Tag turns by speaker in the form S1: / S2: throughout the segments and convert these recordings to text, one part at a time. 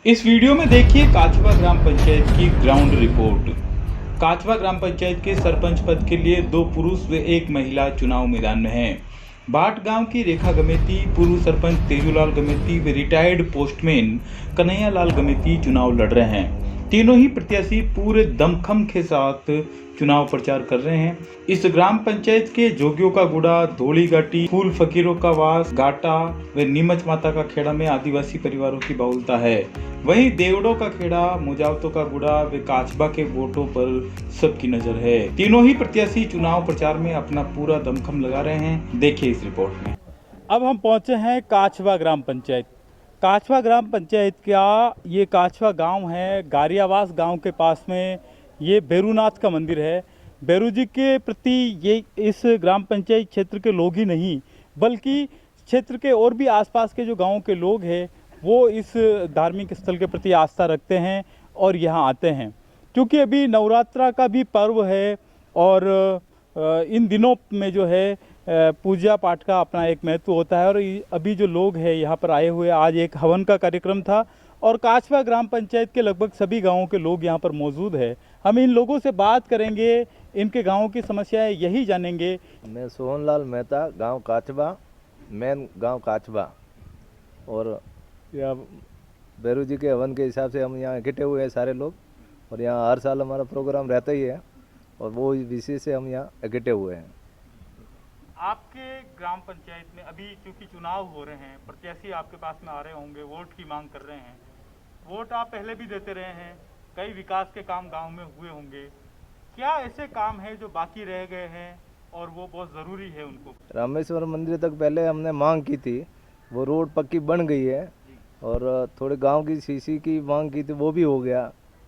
S1: इस वीडियो में देखिए काछवा ग्राम पंचायत की ग्राउंड रिपोर्ट। काछवा ग्राम पंचायत के सरपंच पद के लिए 2 पुरुष व 1 महिला चुनाव मैदान में हैं। भाट गांव की रेखा गमेती, पूर्व सरपंच तेजूलाल गमेती व रिटायर्ड पोस्टमैन कन्हैया लाल गमेती चुनाव लड़ रहे हैं। तीनों ही प्रत्याशी पूरे दमखम के साथ चुनाव प्रचार कर रहे हैं। इस ग्राम पंचायत के जोगियों का गुड़ा, धोली घाटी, फूल फकीरों का वास, गाटा व नीमच माता का खेड़ा में आदिवासी परिवारों की बहुलता है। वहीं देवड़ों का खेड़ा, मुजावतों का गुड़ा व काछबा के वोटों पर सबकी नजर है। तीनों ही प्रत्याशी चुनाव प्रचार में अपना पूरा दमखम लगा रहे हैं। देखिए इस रिपोर्ट में। अब हम पहुंचे हैं काछवा ग्राम पंचायत। काछवा ग्राम पंचायत का ये काछवा गांव है। गारियावास गांव के पास में ये भैरूनाथ का मंदिर है। भैरू जी के प्रति ये इस ग्राम पंचायत क्षेत्र के लोग ही नहीं बल्कि क्षेत्र के और भी आसपास के जो गांवों के लोग हैं वो इस धार्मिक स्थल के प्रति आस्था रखते हैं और यहाँ आते हैं। क्योंकि अभी नवरात्रा का भी पर्व है और इन दिनों में जो है पूजा पाठ का अपना एक महत्व होता है। और अभी जो लोग हैं यहाँ पर आए हुए, आज एक हवन का कार्यक्रम था और काछवा ग्राम पंचायत के लगभग सभी गांवों के लोग यहाँ पर मौजूद है। हम इन लोगों से बात करेंगे, इनके गांवों की समस्याएं यही जानेंगे।
S2: मैं सोहनलाल मेहता, गांव काछबा, मेन गांव काछबा। और यहाँ भैरू जी के हवन के हिसाब से हम यहाँ इकट्ठे हुए हैं सारे लोग, और यहाँ हर साल हमारा प्रोग्राम रहता ही है और वो विषय से हम यहाँ इकट्ठे हुए हैं।
S1: आपके ग्राम पंचायत में अभी क्योंकि चुनाव हो रहे हैं, प्रत्याशी आपके पास में आ रहे होंगे, वोट की मांग कर रहे हैं। वोट आप पहले भी देते रहे हैं, कई विकास के काम गांव में हुए होंगे। क्या ऐसे काम है जो बाकी रह गए हैं और वो बहुत ज़रूरी है उनको?
S2: रामेश्वर मंदिर तक पहले हमने मांग की थी, वो रोड पक्की बन गई है। और थोड़े गांव की सीसी की मांग की थी, वो भी हो गया।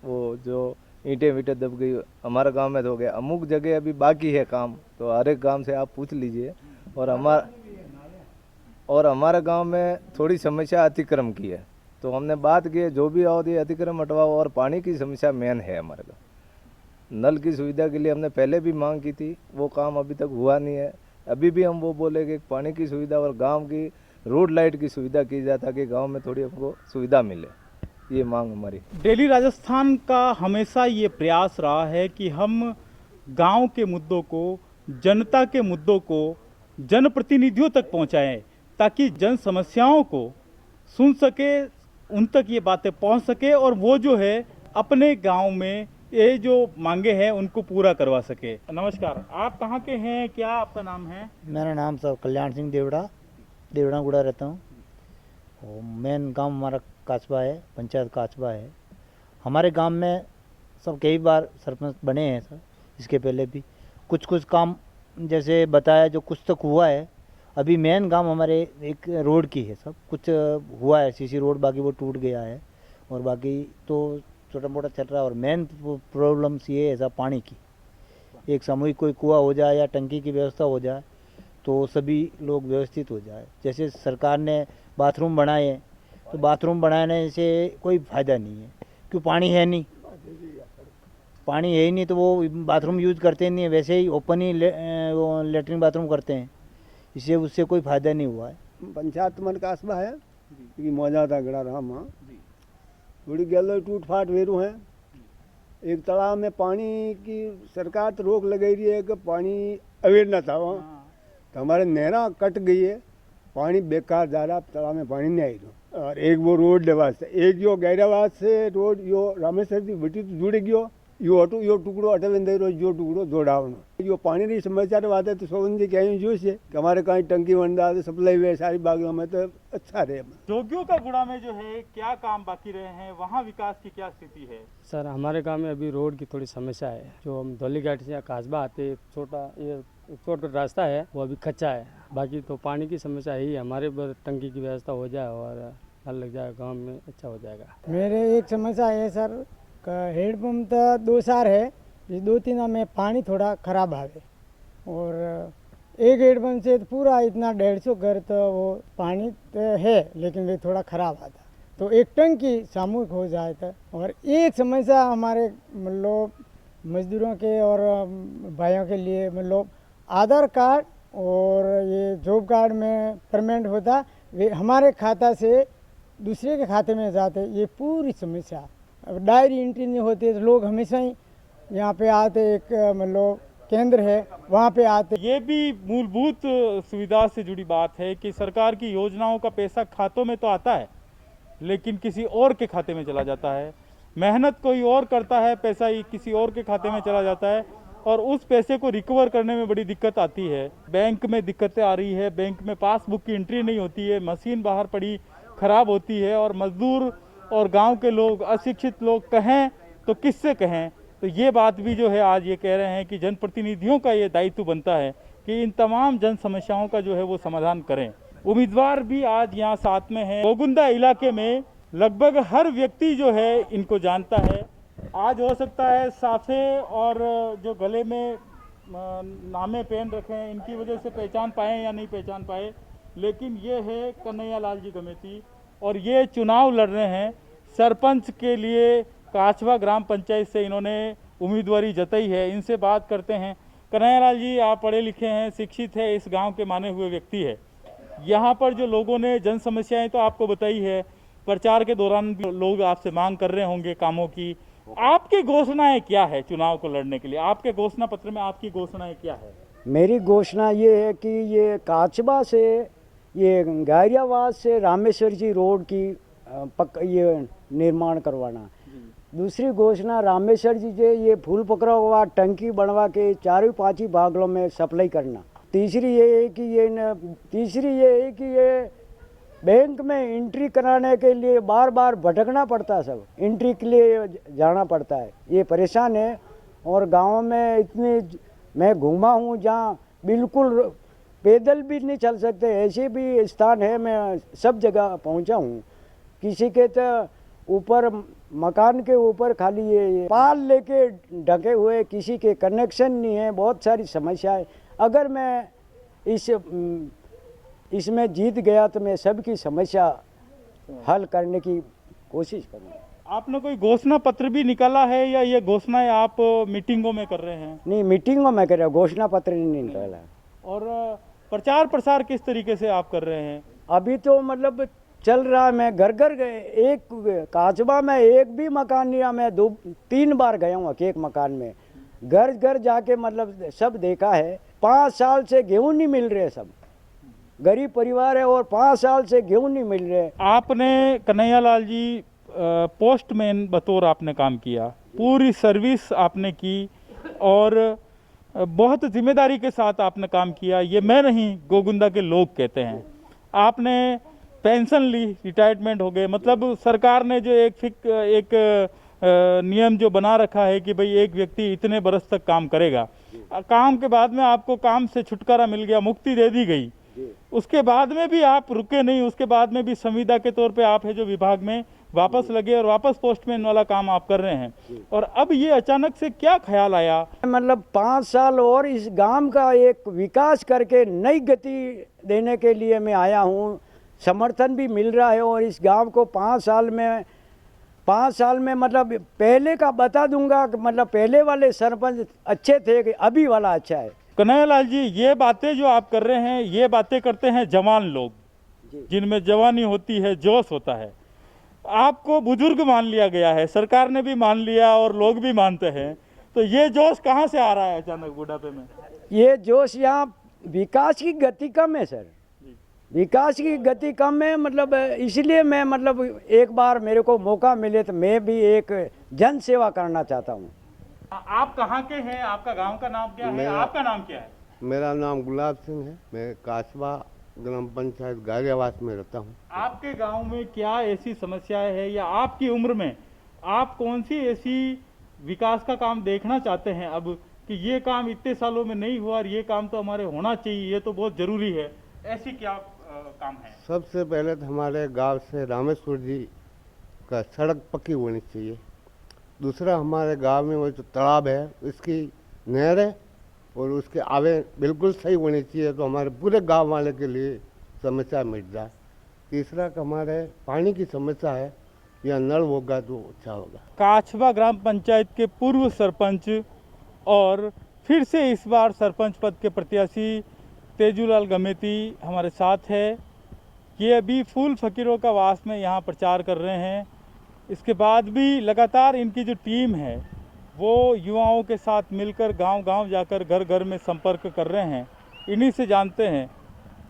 S2: वो जो ईंटें वीटें दब गई, हमारे गांव में तो हो गया। अमुक जगह अभी बाकी है काम, तो हर एक गांव से आप पूछ लीजिए। और हमारे गांव में थोड़ी समस्या अतिक्रम की है, तो हमने बात की है जो भी आओ ये अतिक्रम हटवाओ। और पानी की समस्या मेन है हमारे गाँव। नल की सुविधा के लिए हमने पहले भी मांग की थी, वो काम अभी तक हुआ नहीं है। अभी भी हम वो बोले कि पानी की सुविधा और गांव की रोड लाइट की सुविधा की जाए ताकि गांव में थोड़ी हमको सुविधा मिले, ये मांग हमारी।
S1: डेली राजस्थान का हमेशा ये प्रयास रहा है कि हम गांव के मुद्दों को, जनता के मुद्दों को जनप्रतिनिधियों तक पहुंचाएं ताकि जन समस्याओं को सुन सके, उन तक ये बातें पहुंच सके और वो जो है अपने गांव में ये जो मांगे हैं उनको पूरा करवा सके। नमस्कार, आप कहाँ के हैं, क्या आपका नाम है?
S3: मेरा नाम सर कल्याण सिंह देवड़ा गुड़ा रहता हूँ। और मेन गांव हमारा काछबा है, पंचायत काछबा है। हमारे गांव में सब कई बार सरपंच बने हैं सर, इसके पहले भी कुछ काम जैसे बताया जो कुछ तक हुआ है। अभी मेन गांव हमारे एक रोड की है, सब कुछ हुआ है, सीसी रोड, बाकी वो टूट गया है और बाकी तो छोटा मोटा चल रहा है। और मेन प्रॉब्लम्स ये है सब पानी की। एक सामूहिक कोई कुआं हो जाए या टंकी की व्यवस्था हो जाए तो सभी लोग व्यवस्थित हो जाए। जैसे सरकार ने बाथरूम बनाए, तो बाथरूम बनाने से कोई फ़ायदा नहीं है, क्यों पानी है नहीं, पानी है ही नहीं तो वो बाथरूम यूज़ करते नहीं है, वैसे ही ओपन ही लेटरिन बाथरूम करते हैं, इससे उससे कोई फ़ायदा नहीं हुआ है।
S4: पंचायत मन कासबा है कि मौजूदा गड़ा रहा माँ थोड़ी गल टूट फाट वेरू है। एक तालाब में पानी की सरकार तो रोक लगाई रही है कि पानी अवेयर न था वहाँ, तो हमारे नहरा कट गई है, पानी बेकार जा रहा, तालाब में पानी नहीं आई रहा। और एक वो रोड लेवास से, एक जो गैरावास से रोड यो रामेश्वर की बेटी तो जुड़ गयो, यो हटू यो टुकड़ो अटवें दे रो, जो टुकड़ो जोड़ावनो। यो पानी की समस्या बात है तो सोवन जी कहीं जो से कि हमारे कहीं टंकी वंडा सप्लाई वे सारी बागों में तो अच्छा रहे।
S1: जोगियों का गुड़ा में जो है क्या काम बाकी रहे हैं, वहाँ विकास की क्या स्थिति है?
S5: सर हमारे गांव में अभी रोड की थोड़ी समस्या है। जो हम धौली घाटी से काछबा आते छोटा रास्ता है वो अभी कच्चा है। बाकी तो पानी की समस्या ही हमारे टंकी की व्यवस्था हो जाए और नल लग जाए गांव में, अच्छा हो जाएगा।
S6: मेरे एक समस्या है सर का हेडपम्प तो 2 साल है, इस 2-3 में पानी थोड़ा खराब आवे और एक हेडपम्प से पूरा इतना 150 घर तो वो पानी तो है लेकिन वे थोड़ा खराब आता, तो एक टंकी सामूहिक हो जाए तो। और एक समस्या हमारे मतलब मजदूरों के और भाइयों के लिए, मतलब आधार कार्ड और ये जॉब कार्ड में पेमेंट होता, वे हमारे खाता से दूसरे के खाते में जाते, ये पूरी समस्या। अब डायरी एंट्री नहीं होती तो लोग हमेशा ही यहाँ पे आते, एक मतलब केंद्र है वहाँ पे आते।
S1: ये भी मूलभूत सुविधा से जुड़ी बात है कि सरकार की योजनाओं का पैसा खातों में तो आता है लेकिन किसी और के खाते में चला जाता है। मेहनत कोई और करता है, पैसा ही किसी और के खाते में चला जाता है और उस पैसे को रिकवर करने में बड़ी दिक्कत आती है। बैंक में दिक्कतें आ रही है, बैंक में पासबुक की एंट्री नहीं होती है, मशीन बाहर पड़ी खराब होती है और मजदूर और गांव के लोग, अशिक्षित लोग कहें तो किससे कहें। तो ये बात भी जो है आज ये कह रहे हैं कि जनप्रतिनिधियों का ये दायित्व बनता है कि इन तमाम जन समस्याओं का जो है वो समाधान करें। उम्मीदवार भी आज यहाँ साथ में है। गोगुंदा इलाके में लगभग हर व्यक्ति जो है इनको जानता है। आज हो सकता है साफे और जो गले में नामे पहन रखे हैं इनकी वजह से पहचान पाए या नहीं पहचान पाए, लेकिन ये है कन्हैया लाल जी गमेती और ये चुनाव लड़ रहे हैं सरपंच के लिए। काछवा ग्राम पंचायत से इन्होंने उम्मीदवारी जताई है। इनसे बात करते हैं। कन्हैया लाल जी, आप पढ़े लिखे हैं, शिक्षित है, इस गांव के माने हुए व्यक्ति है। यहाँ पर जो लोगों ने जन समस्याएं तो आपको बताई है, प्रचार के दौरान भी लोग आपसे मांग कर रहे होंगे कामों की। आपकी घोषणाएं क्या है चुनाव को लड़ने के लिए? आपके घोषणा पत्र में आपकी घोषणाएं क्या है?
S4: मेरी घोषणा ये है कि ये काचबा से, ये गायरियावाद से रामेश्वर जी रोड की ये निर्माण करवाना। दूसरी घोषणा रामेश्वर जी से ये फूल पकड़ा हुआ टंकी बनवा के 4-5 बागलों में सप्लाई करना। तीसरी ये है कि ये बैंक में एंट्री कराने के लिए बार बार भटकना पड़ता है, सब एंट्री के लिए जाना पड़ता है, ये परेशान है। और गांव में इतनी मैं घूमा हूँ जहाँ बिल्कुल पैदल भी नहीं चल सकते, ऐसे भी स्थान है, मैं सब जगह पहुँचा हूँ। किसी के तो ऊपर मकान के ऊपर खाली ये पाल लेके ढके हुए, किसी के कनेक्शन नहीं है, बहुत सारी समस्याएं। अगर मैं इसमें जीत गया तो मैं सबकी समस्या हल करने की कोशिश करूँगा।
S1: आपने कोई घोषणा पत्र भी निकाला है या ये घोषणाएं आप मीटिंगों में कर रहे हैं?
S4: नहीं, मीटिंगों में कर रहा, घोषणा पत्र नहीं निकाला।
S1: और प्रचार प्रसार किस तरीके से आप कर रहे हैं?
S4: अभी तो मतलब चल रहा है, मैं घर घर गए, एक काचबा में एक भी मकान नहीं है, मैं 2-3 बार गया हूँ एक मकान में, घर घर जाके मतलब सब देखा है। 5 साल से गेहूँ नहीं मिल रहे, सब गरीब परिवार है और 5 साल से गेहूँ नहीं मिल रहे।
S1: आपने कन्हैया लाल जी पोस्टमैन बतौर आपने काम किया, पूरी सर्विस आपने की और बहुत जिम्मेदारी के साथ आपने काम किया। ये मैं नहीं, गोगुंदा के लोग कहते हैं। आपने पेंशन ली, रिटायरमेंट हो गए, मतलब सरकार ने जो एक नियम जो बना रखा है कि भाई एक व्यक्ति इतने बरस तक काम करेगा, काम के बाद में आपको काम से छुटकारा मिल गया, मुक्ति दे दी गई। उसके बाद में भी आप रुके नहीं, उसके बाद में भी संविदा के तौर पे आप है जो विभाग में वापस लगे और वापस पोस्टमैन वाला काम आप कर रहे हैं। और अब ये अचानक से क्या ख्याल आया?
S4: मतलब 5 साल और इस गांव का एक विकास करके नई गति देने के लिए मैं आया हूँ। समर्थन भी मिल रहा है और इस गांव को 5 साल में मतलब पहले का बता दूंगा कि मतलब पहले वाले सरपंच अच्छे थे कि अभी वाला अच्छा है।
S1: कन्हैया लाल जी, ये बातें जो आप कर रहे हैं, ये बातें करते हैं जवान लोग, जिनमें जवानी होती है, जोश होता है। आपको बुजुर्ग मान लिया गया है, सरकार ने भी मान लिया और लोग भी मानते हैं, तो ये जोश कहाँ से आ रहा है अचानक बुढ़ापे में?
S4: ये जोश यहाँ विकास की गति कम है सर, विकास की गति कम है। मतलब इसलिए मैं मतलब एक बार मेरे को मौका मिले तो मैं भी एक जन सेवा करना चाहता हूँ।
S1: आप कहाँ के हैं? आपका गांव का नाम क्या है? आपका नाम क्या है?
S7: मेरा नाम गुलाब सिंह है। मैं काचबा ग्राम पंचायत गायरियावास में रहता हूँ।
S1: आपके गांव में क्या ऐसी समस्याएं है या आपकी उम्र में आप कौन सी ऐसी विकास का काम देखना चाहते हैं अब कि ये काम इतने सालों में नहीं हुआ और ये काम तो हमारे होना चाहिए, ये तो बहुत जरूरी है, ऐसी क्या काम है?
S7: सबसे पहले तो हमारे गांव से रामेश्वर जी का सड़क पक्की होनी चाहिए। दूसरा, हमारे गांव में वो जो तालाब है उसकी नहर है और उसके आवे बिल्कुल सही होनी चाहिए, तो हमारे पूरे गांव वाले के लिए समस्या मिट जाए। तीसरा कि हमारे पानी की समस्या है, या नल होगा तो अच्छा होगा।
S1: काछवा ग्राम पंचायत के पूर्व सरपंच और फिर से इस बार सरपंच पद के प्रत्याशी तेजूलाल गमेती हमारे साथ है। ये अभी फूल फकीरों का वास में यहाँ प्रचार कर रहे हैं। इसके बाद भी लगातार इनकी जो टीम है वो युवाओं के साथ मिलकर गांव-गांव जाकर घर-घर में संपर्क कर रहे हैं। इन्हीं से जानते हैं।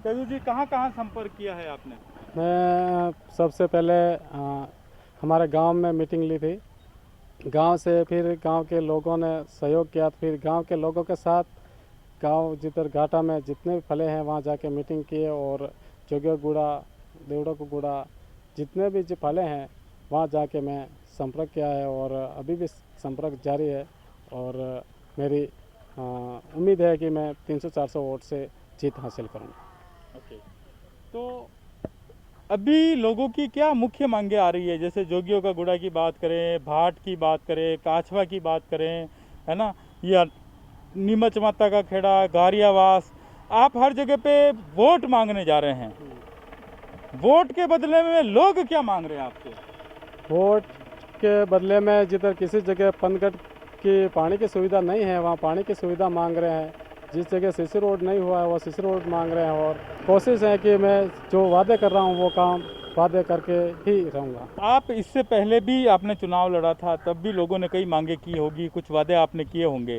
S1: तेजू जी, कहाँ-कहाँ संपर्क किया है आपने?
S5: मैं सबसे पहले हमारे गांव में मीटिंग ली थी। गांव से फिर गांव के लोगों ने सहयोग किया, फिर गांव के लोगों के साथ गांव जिधर घाटा में जितने भी फले हैं वहां जाके मीटिंग किए और जोगिया गुड़ा, देवड़ा को गुड़ा, जितने भी जो फले हैं वहां जाके मैं संपर्क किया है और अभी भी संपर्क जारी है। और मेरी उम्मीद है कि मैं 300-400 वोट से जीत हासिल करूँगा।
S1: ओके, तो अभी लोगों की क्या मुख्य मांगे आ रही है? जैसे जोगियों का गुड़ा की बात करें, भाट की बात करें, काछवा की बात करें, है ना, या नीमच माता का खेड़ा, गारियावास, आप हर जगह पे वोट मांगने जा रहे हैं। वोट के बदले में लोग क्या मांग रहे हैं आपसे?
S5: वोट के बदले में जिधर किसी जगह पनगढ़ की पानी की सुविधा नहीं है वहाँ पानी की सुविधा मांग रहे हैं। जिस जगह सीसी रोड नहीं हुआ है वो सीसी रोड मांग रहे हैं। और कोशिश है कि मैं जो वादे कर रहा हूँ वो काम वादे करके ही रहूँगा।
S1: आप इससे पहले भी आपने चुनाव लड़ा था, तब भी लोगों ने कई मांगे की होगी, कुछ वादे आपने किए होंगे।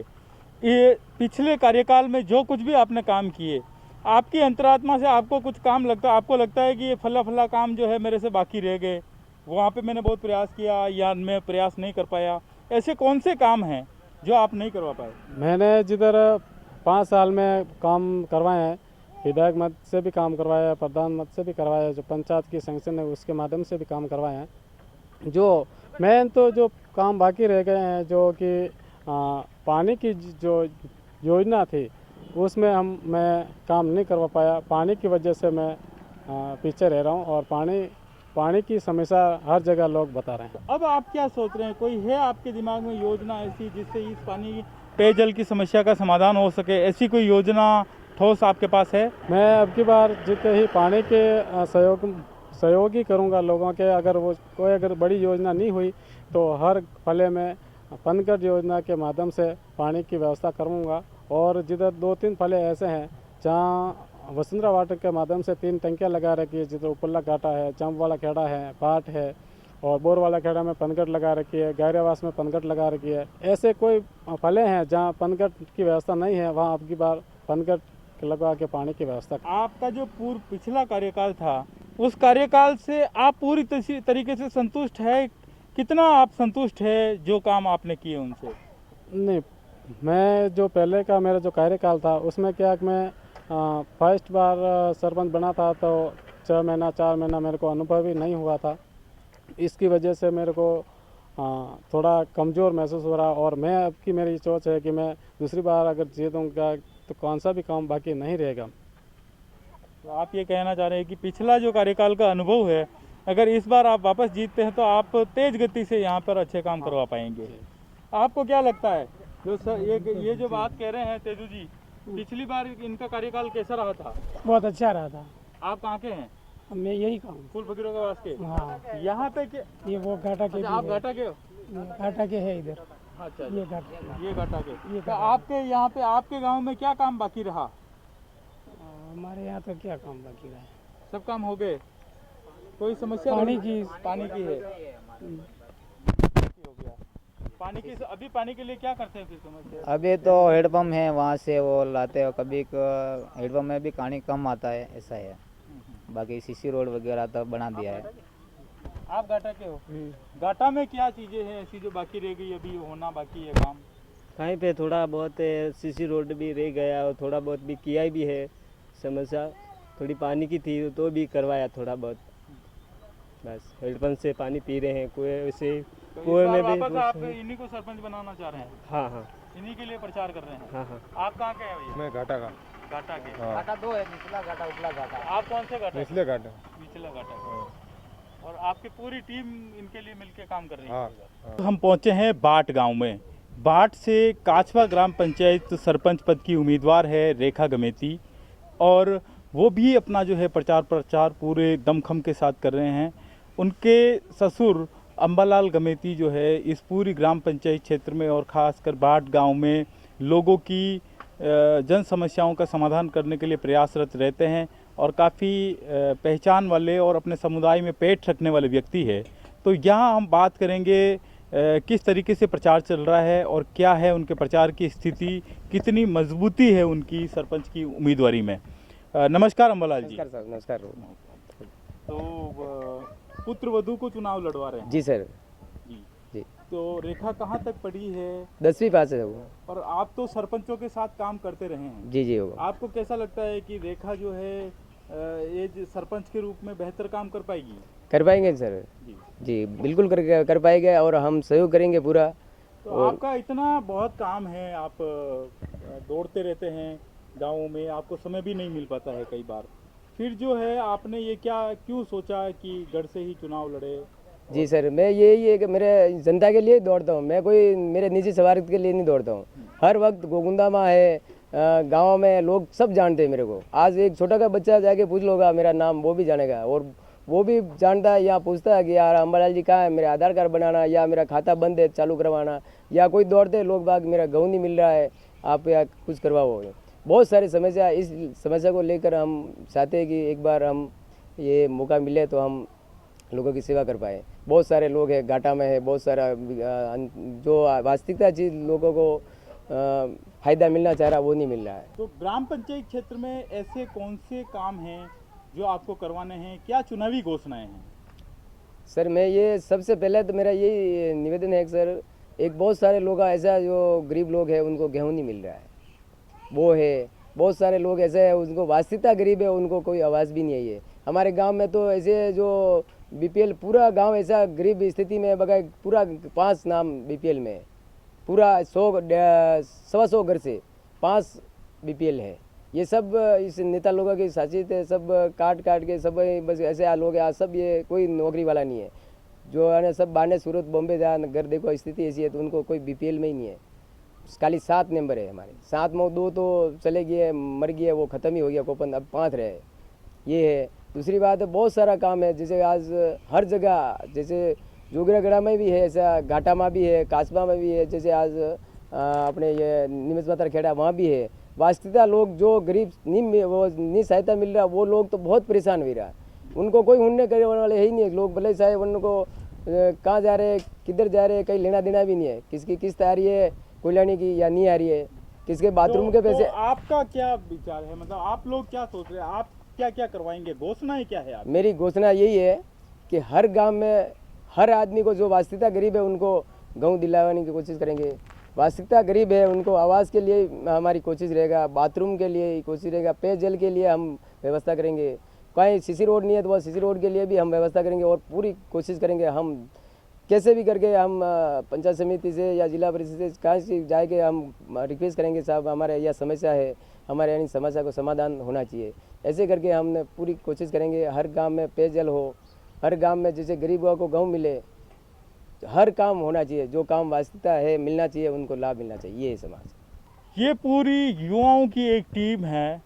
S1: ये पिछले कार्यकाल में जो कुछ भी आपने काम किए, आपकी अंतरात्मा से आपको कुछ काम लगता, आपको लगता है कि ये फला काम जो है मेरे से बाकी रह गए, वहाँ पे मैंने बहुत प्रयास किया या मैं प्रयास नहीं कर पाया, ऐसे कौन से काम हैं जो आप नहीं करवा पाए?
S5: मैंने जिधर 5 साल में काम करवाए हैं, विधायक मद से भी काम करवाया है, प्रधान मद से भी करवाया है, जो पंचायत की सैंक्शन है उसके माध्यम से भी काम करवाए हैं। जो मेन तो जो काम बाकी रह गए हैं, जो कि पानी की जो योजना थी उसमें मैं काम नहीं करवा पाया। पानी की वजह से मैं पीछे रह रहा हूँ और पानी की समस्या हर जगह लोग बता रहे हैं।
S1: अब आप क्या सोच रहे हैं? कोई है आपके दिमाग में योजना ऐसी जिससे इस पानी पेयजल की समस्या का समाधान हो सके? ऐसी कोई योजना ठोस आपके पास है?
S5: मैं अब की बार जितने ही पानी के सहयोग ही करूँगा लोगों के। अगर वो कोई अगर बड़ी योजना नहीं हुई तो हर फले में पनगढ़ योजना के माध्यम से पानी की व्यवस्था करूँगा। और जिधर 2-3 फले ऐसे हैं जहाँ वसुंधरा वाटर के माध्यम से 3 टंकियाँ लगा रखी है, जिधर उपल्ला घाटा है, जंप वाला खेड़ा है, भाट है और बोर वाला खेड़ा में पनगढ़ लगा रखी है, गायरावास में पनगढ़ लगा रखी है। ऐसे कोई फले हैं जहाँ पनगढ़ की व्यवस्था नहीं है, वहाँ अब की बार पनगढ़ लगा के पानी की व्यवस्था।
S1: आपका जो पिछला कार्यकाल था, उस कार्यकाल से आप पूरी तरीके से संतुष्ट है? कितना आप संतुष्ट है जो काम आपने किए उनसे?
S5: नहीं, मैं जो पहले का मेरा जो कार्यकाल था उसमें क्या कि मैं फर्स्ट बार सरपंच बना था तो 4 महीना मेरे को अनुभव ही नहीं हुआ था। इसकी वजह से मेरे को थोड़ा कमज़ोर महसूस हो रहा। और मैं अब की मेरी सोच है कि मैं दूसरी बार अगर जीतूँगा तो कौन सा भी काम बाकी नहीं रहेगा।
S1: तो आप ये कहना चाह रहे हैं कि पिछला जो कार्यकाल का अनुभव है, अगर इस बार आप वापस जीतते हैं तो आप तेज गति से यहाँ पर अच्छे काम करवा पाएंगे। आपको क्या लगता है जो सर ये जो बात कह रहे हैं तेजू जी, पिछली बार इनका कार्यकाल कैसा रहा था?
S6: बहुत अच्छा रहा था।
S1: आप कहाँ के हैं?
S6: मैं यही कहूँ।
S1: फूल फकीरों के वास के?
S6: हाँ,
S1: यहाँ पे
S6: ये वो घाटा के
S1: अच्छा, आप घाटा के हो?
S6: घाटा के है इधर।
S1: अच्छा,
S6: ये घाटा
S1: ये घाटा के।
S6: ये
S1: तो आपके यहाँ पे आपके गांव में क्या काम बाकी रहा?
S6: हमारे यहाँ तो क्या काम बाकी रहा है?
S1: सब काम हो गए? कोई समस्या
S6: पानी
S1: नहीं?
S6: की
S1: पानी की है। हो गया पानी की। अभी पानी के लिए क्या करते हैं फिर समस्या?
S8: अभी तो हेडपम्प है, वहाँ से वो लाते हो। कभी हेडपम्प में भी पानी कम आता है, ऐसा है। बाकी सीसी रोड वगैरह तो बना दिया है।
S1: आप घाटा के हो? घाटा में क्या चीज़ें हैं ऐसी जो बाकी रह गई, अभी होना बाकी है काम?
S9: कहीं पे थोड़ा बहुत सीसी रोड भी रह गया और थोड़ा बहुत भी किया भी है। समस्या थोड़ी पानी की थी तो भी करवाया थोड़ा बहुत। बस हेडपम्प से पानी पी रहे हैं। कुएं वैसे कुएं में भी
S1: वापस आप इन्हीं को सरपंच बनाना चाह रहे हैं?
S9: हाँ हाँ
S1: इन्हीं के लिए प्रचार कर रहे हैं?
S9: हाँ हाँ।
S1: आप कहाँ के हैं भैया?
S2: मैं घाटा का।
S1: घाटा के।
S8: घाटा 2 है, निचला घाटा उपला घाटा।
S1: आप कौन से घाटा?
S2: निचले घाटा।
S1: निचला घाटा। और आपकी पूरी टीम इनके लिए मिलके काम कर रही है?
S2: हाँ।
S1: हम पहुंचे हैं बाट गांव में। बाट से काछवा ग्राम पंचायत सरपंच पद की उम्मीदवार है रेखा गमेती, और वो भी अपना जो है प्रचार पूरे दमखम के साथ कर रहे हैं। उनके ससुर अंबालाल गमेती जो है इस पूरी ग्राम पंचायत क्षेत्र में और ख़ासकर बाट गांव में लोगों की जन समस्याओं का समाधान करने के लिए प्रयासरत रहते हैं और काफ़ी पहचान वाले और अपने समुदाय में पेट रखने वाले व्यक्ति है। तो यहाँ हम बात करेंगे किस तरीके से प्रचार चल रहा है और क्या है उनके प्रचार की स्थिति, कितनी मजबूती है उनकी सरपंच की उम्मीदवारी में। नमस्कार अम्बालाल जी।
S2: नमस्कार सर, नमस्कार।
S1: तो पुत्र वधू को चुनाव लड़वा रहे हैं
S2: जी सर।
S1: जी।
S2: जी।
S1: तो रेखा कहाँ तक पढ़ी है?
S2: 10वीं पास है वो।
S1: और आप तो सरपंचों के साथ काम करते रहे हैं।
S2: जी जी होगा।
S1: आपको कैसा लगता है कि रेखा जो है ये सरपंच के रूप में बेहतर काम कर पाएगी?
S2: कर पाएंगे सर।
S1: जी।
S2: जी बिल्कुल कर पाएंगे और हम सहयोग करेंगे पूरा।
S1: तो आपका इतना बहुत काम है, आप दौड़ते रहते हैं गाँव में, आपको समय भी नहीं मिल पाता है कई बार। फिर जो है आपने ये क्यों सोचा कि गढ़ से ही चुनाव लड़े?
S2: जी सर, मैं यही है कि मेरे जनता के लिए ही दौड़ता हूँ, मैं कोई मेरे निजी स्वार्थ के लिए नहीं दौड़ता हूँ। हर वक्त गोगुंदा माँ है, गांव में लोग सब जानते हैं मेरे को। आज एक छोटा का बच्चा जाके पूछ लोगा मेरा नाम, वो भी जानेगा और वो भी जानता है या पूछता है कि यार अम्बालाल जी कहाँ है, मेरा आधार कार्ड बनाना या मेरा खाता बंद है चालू करवाना, या कोई दौड़ते लोग बाग मेरा गेहूँ नहीं मिल रहा है आप या कुछ करवाओ। बहुत सारी समस्या, इस समस्या को लेकर हम चाहते हैं कि एक बार हम ये मौका मिले तो हम लोगों की सेवा कर पाए। बहुत सारे लोग हैं घाटा में है, बहुत सारा जो वास्तविकता चीज़ लोगों को फायदा मिलना चाह रहा वो नहीं मिल रहा है।
S1: तो ग्राम पंचायत क्षेत्र में ऐसे कौन से काम हैं जो आपको करवाने हैं, क्या चुनावी घोषणाएं हैं?
S2: सर मैं ये सबसे पहले तो मेरा यही निवेदन है कि सर एक बहुत सारे लोग ऐसा जो गरीब लोग हैं उनको गेहूँ नहीं मिल रहा है, वो है। बहुत सारे लोग ऐसे हैं उनको वास्तविकता गरीब है, उनको कोई आवाज़ भी नहीं है। हमारे गांव में तो ऐसे जो बीपीएल पूरा गांव ऐसा गरीब स्थिति में बगैर पूरा 5 नाम बीपीएल में, पूरा 100-125 घर से 5 बीपीएल है। ये सब इस नेता लोगों की साजिश है, सब काट के सब बस ऐसे लोग हैं। आज सब ये कोई नौकरी वाला नहीं है, जो है ना सब बाने सूरत बॉम्बे जा घर देखो स्थिति ऐसी है, तो उनको कोई बीपीएल में ही नहीं है। खाली 7 नंबर है हमारे, 7 में 2 तो चले गए, मर गए, वो ख़त्म ही हो गया कोपन, अब 5 रहे। ये है। दूसरी बात है बहुत सारा काम है, जैसे आज हर जगह, जैसे जोगरागढ़ा में भी है ऐसा, घाटा में भी है, कासबा में भी है, जैसे आज अपने ये निमिष मातर खेड़ा वहाँ भी है। वास्तविकता लोग जो गरीब नहीं सहायता मिल रहा, वो लोग तो बहुत परेशान हो रहा। उनको कोई उड़ने करने वाले है ही नहीं। लोग भले चाहे उनको कहाँ जा रहे, किधर जा रहे, कहीं लेना देना भी नहीं है। किसकी किस्त आ रही है कोई लेने की या नहीं आ रही है, किसके बाथरूम के पैसे।
S1: तो आपका क्या विचार है, मतलब आप लोग क्या सोच रहे हैं, आप क्या करवाएंगे, घोषणाएं क्या है आप?
S2: मेरी घोषणा यही है कि हर गांव में हर आदमी को जो वास्तविकता गरीब है उनको गेहूँ दिलाने की कोशिश करेंगे। वास्तविकता गरीब है उनको आवास के लिए हमारी कोशिश रहेगा, बाथरूम के लिए कोशिश रहेगा, पेयजल के लिए हम व्यवस्था करेंगे। कहीं सीसी रोड नहीं है तो वह सीसी रोड के लिए भी हम व्यवस्था करेंगे और पूरी कोशिश करेंगे हम कैसे भी करके हम पंचायत समिति से या जिला परिषद से कहीं से जाके हम रिक्वेस्ट करेंगे साहब हमारे यह समस्या है, हमारे यानी समस्या को समाधान होना चाहिए। ऐसे करके हम पूरी कोशिश करेंगे हर गांव में पेयजल हो, हर गांव में जैसे गरीबों को गेहूँ मिले, हर काम होना चाहिए। जो काम वास्तविकता है मिलना चाहिए, उनको लाभ मिलना चाहिए। ये है समाज।
S1: ये पूरी युवाओं की एक टीम है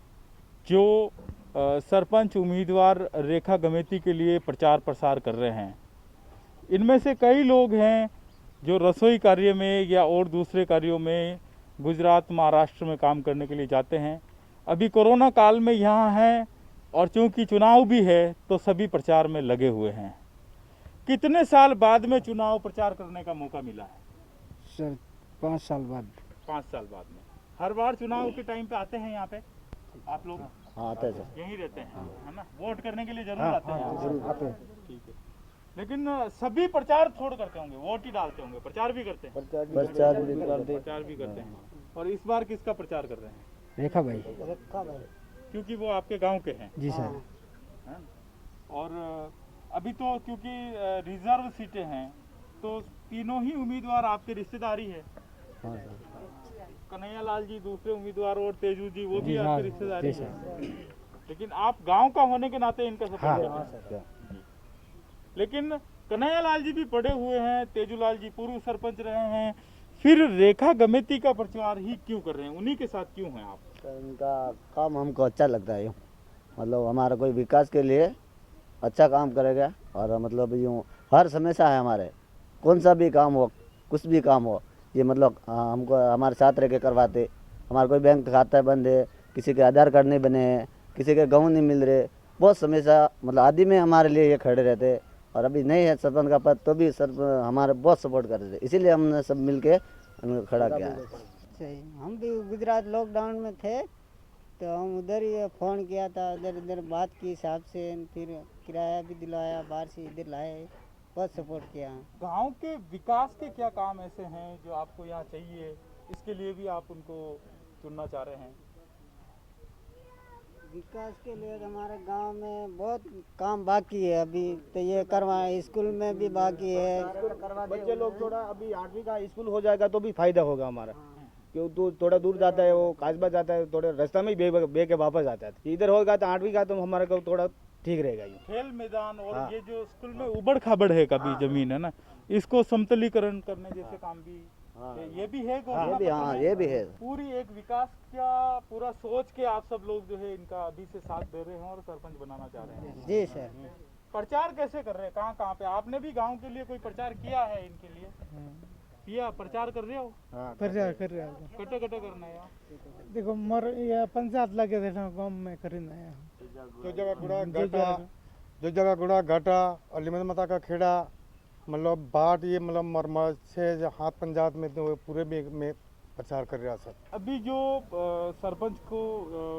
S1: जो सरपंच उम्मीदवार रेखा गमेती के लिए प्रचार प्रसार कर रहे हैं। इनमें से कई लोग हैं जो रसोई कार्य में या और दूसरे कार्यों में गुजरात महाराष्ट्र में काम करने के लिए जाते हैं। अभी कोरोना काल में यहाँ हैं और चूंकि चुनाव भी है तो सभी प्रचार में लगे हुए हैं। कितने साल बाद में चुनाव प्रचार करने का मौका मिला है?
S4: सर 5 साल बाद।
S1: 5 साल बाद में। हर बार चुनाव के टाइम पे आते हैं यहाँ पे आप लोग?
S3: हाँ आते हैं सर।
S1: यहीं रहते हैं है ना? वोट करने के लिए जरूर आते हैं।
S4: जरूर आते हैं।
S1: ठीक है, लेकिन सभी प्रचार थोड़ करते होंगे, वोट ही डालते होंगे, प्रचार भी करते हैं? प्रचार भी करते हैं। और इस बार किसका प्रचार कर रहे हैं?
S4: रेखा भाई।
S1: क्योंकि वो आपके गांव के हैं।
S4: जी सर।
S1: हैं? और अभी तो क्योंकि रिजर्व सीटें हैं तो तीनों ही उम्मीदवार आपके रिश्तेदारी है। कन्हैया लाल जी दूसरे उम्मीदवार और तेजू जी वो भी आपके रिश्तेदारी है। लेकिन आप गांव का होने के नाते इनका सपोर्ट करते हैं। लेकिन कन्हैया लाल जी भी पढ़े हुए हैं, तेजू लाल जी पूर्व सरपंच रहे हैं, फिर रेखा गमेती का प्रचार ही क्यों कर रहे हैं, उन्हीं के साथ क्यों हैं आप?
S3: इनका काम हमको अच्छा लगता है, यूँ मतलब हमारा कोई विकास के लिए अच्छा काम करेगा। और मतलब यूँ हर समस्या है हमारे, कौन सा भी काम हो, कुछ भी काम हो, ये मतलब हमको हमारे साथ रह के करवाते। हमारा कोई बैंक खाता बंद है, किसी के आधार कार्ड नहीं बने हैं,
S10: किसी के गाँव नहीं मिल रहे, बहुत समस्या मतलब आदि में हमारे लिए ये खड़े रहते। और अभी नहीं है सरपंच का पद तो भी हमारे बहुत सपोर्ट कर रहे थे, इसीलिए हमने सब मिल के उनको खड़ा किया है।
S6: सही, हम भी गुजरात लॉकडाउन में थे तो हम उधर ही फ़ोन किया था, उधर इधर बात की हिसाब से, फिर किराया भी दिलाया, बाहर से इधर लाए, बहुत सपोर्ट किया।
S1: गांव के विकास के क्या काम ऐसे हैं जो आपको यहाँ चाहिए, इसके लिए भी आप उनको चुनना चाह रहे हैं?
S6: विकास के लिए तो हमारे गांव में बहुत काम बाकी है, अभी तो ये करवाए, स्कूल में भी बाकी है।
S11: बच्चे लोग थोड़ा अभी 8वीं का स्कूल हो जाएगा तो भी फायदा होगा हमारा, क्यों तो थोड़ा दूर जाता है, वो काजबा जाता है, थोड़े रास्ता में ही बे के वापस आता है। इधर होगा तो 8वीं का तो हमारे को थोड़ा ठीक रहेगा। ये
S1: खेल मैदान और ये जो स्कूल में उबड़ खाबड़ है कभी जमीन है ना, इसको समतलीकरण करने जैसे काम भी ये भी है।
S10: ये भी है।
S1: पूरी एक विकास का पूरा सोच के आप सब लोग जो है इनका अभी से साथ दे रहे हैं और सरपंच बनाना चाह रहे हैं।
S6: जी सर।
S1: प्रचार कैसे कर रहे हैं, कहाँ कहाँ पे? आपने भी गांव के लिए कोई प्रचार किया है इनके लिए? किया, प्रचार कर रहे हो?
S6: प्रचार कर रहे हो?
S1: कटे कटे करना है।
S6: देखो मोर ये पंचायत लगे थे गाँव में करना है।
S11: जो जगह गुड़ा घाटा और लिमत माता का खेड़ा मतलब बाट ये मतलब मरमत से हाथ पंचायत में तो पूरे में प्रचार कर रहा सर।
S1: अभी जो सरपंच को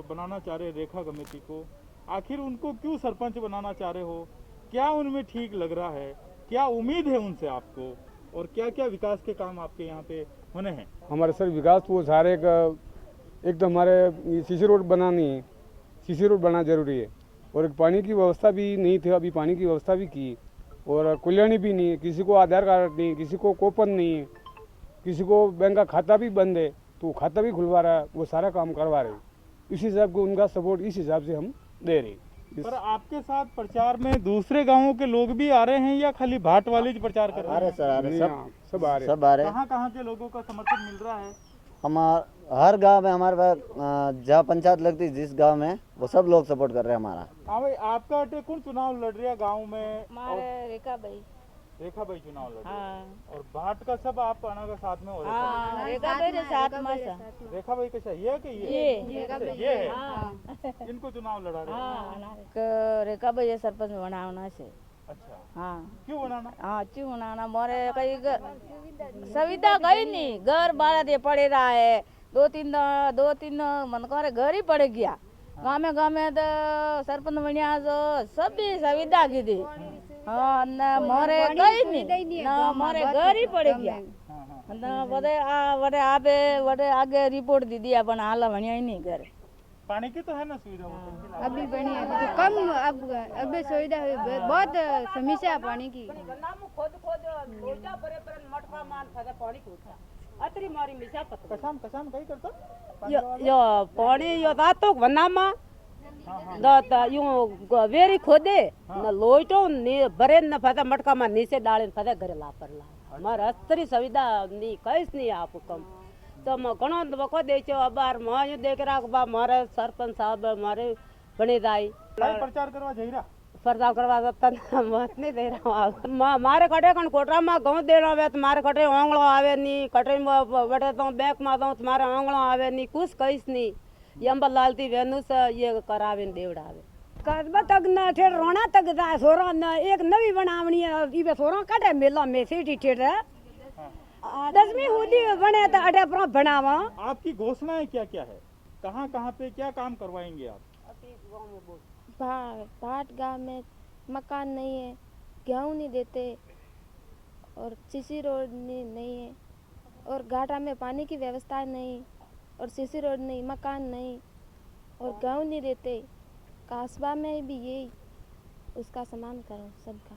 S1: बनाना चाह रहे रेखा कमेटी को, आखिर उनको क्यों सरपंच बनाना चाह रहे हो? क्या उनमें ठीक लग रहा है? क्या उम्मीद है उनसे आपको? और क्या क्या विकास के काम आपके यहाँ पे होने हैं?
S5: हमारे सर विकास तो सारे एक तो हमारे सीसी रोड बनानी है, सीसी रोड बनाना जरूरी है। और एक पानी की व्यवस्था भी नहीं थी, अभी पानी की व्यवस्था भी की। और कल्याणी भी नहीं है, किसी को आधार कार्ड नहीं, किसी को कूपन नहीं है, किसी को बैंक का खाता भी बंद है तो खाता भी खुलवा रहा है, वो सारा काम करवा रहे हैं। इस हिसाब को उनका सपोर्ट इस हिसाब से हम दे रहे हैं।
S1: पर आपके साथ प्रचार में दूसरे गांवों के लोग भी आ रहे हैं या खाली भाट वाले ही प्रचार कर रहे हैं?
S10: सब आ रहे। सब आ रहे।
S1: कहाँ के लोगों का समर्थन मिल रहा है?
S10: हर गांव में हमारे पास जहाँ पंचायत लगती है जिस गांव में, वो सब लोग सपोर्ट कर रहे हैं हमारा।
S1: हाँ भाई, आपका अटे कौन चुनाव लड़ रहा है गांव में?
S12: रेखा भाई
S1: चुनाव लड़ रहे
S12: हाँ।
S1: और भाट का सब आप आना का साथ में हो रहे हैं?
S12: हाँ, रेखा भाई के साथ में
S1: रेखा भाई कैसा ये कि ये है? इनको चुनाव लड़ा रहे हैं?
S12: रेखा भाई ये सरपंच बनाना से।
S1: अच्छा,
S12: हाँ
S1: क्यों बनाना?
S12: हाँ क्यों बनाना, मोरे कहीं सुविधा कहीं नहीं, घर बारह दे पड़े रहा है, दो तीन मन करे घर ही पड़ गया। गाँव में तो सरपंच बनिया जो सब भी सुविधा की थी। हाँ न मोरे कहीं नहीं, न मोरे घर ही पड़ गया। न वडे आगे रिपोर्ट दी दिया अपन हाल बनिया ही नहीं घर।
S1: पानी की तो है ना सुविधा?
S12: अभी बढ़िया तो कम, अब सुविधा हुई, बहुत समस्या है पानी की।
S1: कसाम कहीं करता
S12: यो पानी यो रातो वनामा यूं वेरी खोदे न लोटो नी भरे न फता मटका मा नीचे डाले फता घरे ला परला। हमार अस्तरी सुविधा नी कईस नहीं आप कम तो मैं घणो वको दे छो। अबार मैं देख रहा बा मारे सरपंच साहब मारे बने दाई
S1: प्रचार करवा जईरा
S12: प्रचार करवा तन मत नहीं दे रहा। मारे कटे कण कोटरा मा गाँव देना वे तो मारे कटे आंगलो आवे नी, कटे बैठे तो बैंक मा तो तुम्हारे आंगलो आवे नी, कुछ कईस नहीं। ये अंबा लालती वेनु से ये करावे देवड़ावे कस्बा तक न ठेड़ रोना तक दा सोरा न एक नवी बनावनी है, इबे सोरा काटे मेला में सेठी ठेड़ 10वीं होदी बने तो अटे पर बनावा।
S1: आपकी घोषणाएं क्या क्या है? कहाँ पे क्या काम करवाएंगे आप?
S13: भाट गाँव में मकान नहीं है, गेहूँ नहीं देते और सीसी रोड नहीं है और घाटा में पानी की व्यवस्था नहीं और सीसी रोड नहीं, मकान नहीं और गेहूँ नहीं देते। कास्बा में भी यही उसका सामान करो सबका।